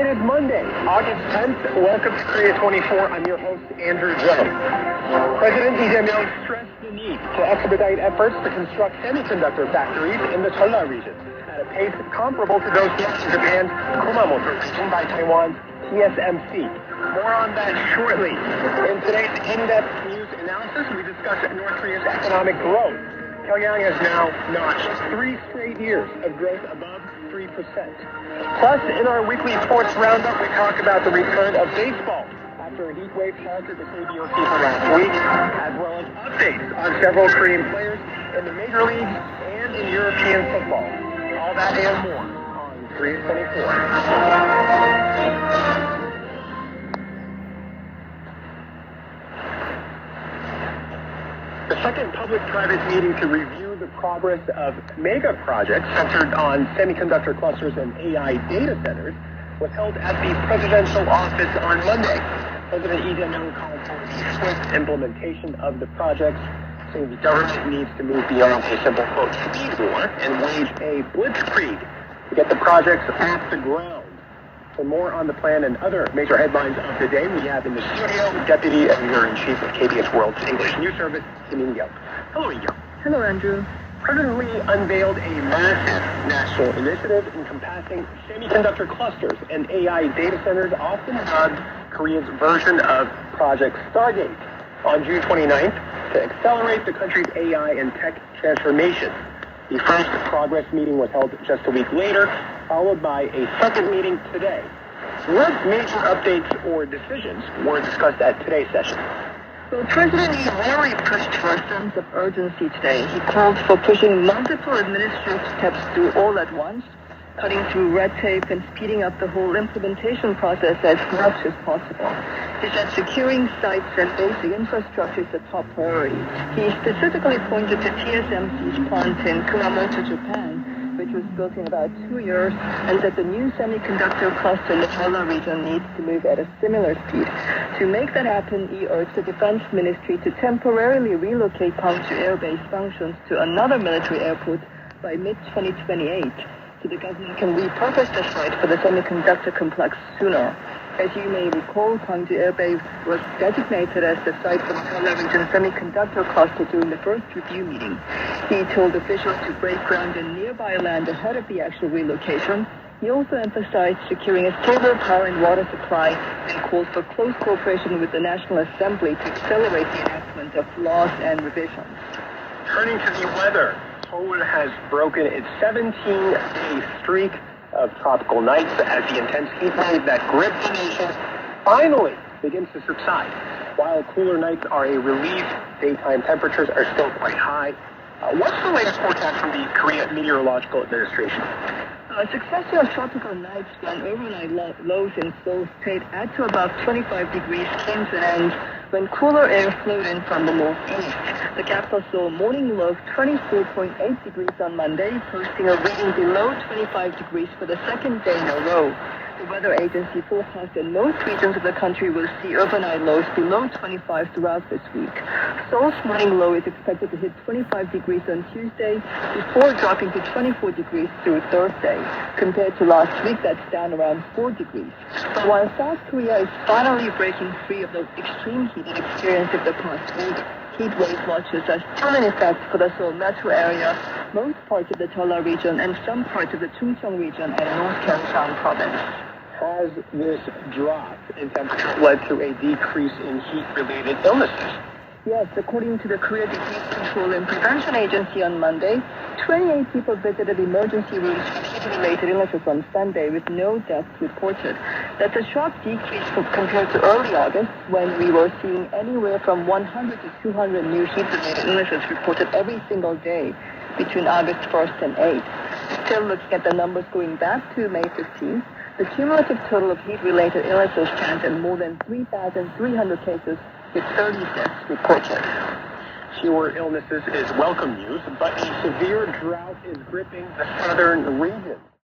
is Monday, August 10th. Welcome to Korea 24. I'm your host, Andrew Jones. President Lee Jae-myung stressed the need to expedite efforts to construct semiconductor factories in the Jeolla region at a pace comparable to those in Japan's Kumamoto region by Taiwan's TSMC. More on that shortly. In today's in-depth news analysis, we discuss North Korea's economic growth. Pyongyang has now notched 3 straight years of growth above 3%. Plus, in our weekly sports roundup, we talk about the return of baseball after a heatwave halted the KBS season last week, as well as updates on several Korean players in the major leagues and in European football. All that and more on Korea 24. The second public-private meeting to review the progress of mega projects centered on semiconductor clusters and AI data centers was held at the presidential office on Monday. President Lee Jae-myung called for the swift implementation of the projects, saying the government needs to move beyond a simple, quote, speed war and wage a blitzkrieg to get the projects off the ground. For more on the plan and other major headlines of the day, we have in the studio Deputy Editor-in-Chief of KBS World's English News Service, Kim Young. Hello, Young. Hello, Andrew. President Lee unveiled a massive national initiative encompassing semiconductor clusters and AI data centers, often dubbed Korea's version of Project Stargate, on June 29th to accelerate the country's AI and tech transformation. The first progress meeting was held just a week later, followed by a second meeting today. What major updates or decisions were discussed at today's session? Well, President Lee really pushed for a sense of urgency today. He called for pushing multiple administrative steps through all at once, cutting through red tape and speeding up the whole implementation process as much as possible. He said securing sites and basic infrastructure is the top priority. He specifically pointed to TSMC's plant in Kumamoto, Japan, which was built in about 2 years, and that the new semiconductor cluster in the Jeolla region needs to move at a similar speed. To make that happen, he urged the Defense Ministry to temporarily relocate Gwangju Air Base functions to another military airport by mid-2028, so the government can repurpose the site for the semiconductor complex sooner. As you may recall, Gwangju Air Base was designated as the site for the Jeolla region semiconductor cluster during the first review meeting. He told officials to break ground in nearby land ahead of the actual relocation. He also emphasized securing a stable power and water supply and called for close cooperation with the National Assembly to accelerate the enactment of laws and revisions. Turning to the weather, Seoul has broken its 17-day streak of tropical nights as the intense heat wave that gripped the nation finally begins to subside. While cooler nights are a relief, daytime temperatures are still quite high. What's the latest forecast from the Korea Meteorological Administration? A succession of tropical nights when overnight lows in Seoul stayed at to about 25 degrees came to an end when cooler air flowed in from the northeast. The capital saw a morning low of 24.8 degrees on Monday, posting a reading below 25 degrees for the second day in a row. The weather agency forecast that most regions of the country will see overnight lows below 25 throughout this week. Seoul's morning low is expected to hit 25 degrees on Tuesday before dropping to 24 degrees through Thursday. Compared to last week, that's down around 4 degrees. While South Korea is finally breaking free of the extreme heat it experienced of the past week, heat wave watches are still in effect for the Seoul metro area, most parts of the Jeolla region, and some parts of the Chungcheong region and North Gyeongsang province. Has this drop in temperature led to a decrease in heat-related illnesses? Yes, according to the Korea Disease Control and Prevention Agency on Monday, 28 people visited emergency rooms with heat-related illnesses on Sunday with no deaths reported. That's a sharp decrease compared to early August, when we were seeing anywhere from 100 to 200 new heat-related illnesses reported every single day between August 1st and 8th. Still looking at the numbers going back to May 15th, the cumulative total of heat-related illnesses stands at more than 3,300 cases, with 30 deaths reported. Fewer illnesses is welcome news, but a severe drought is gripping the southern region.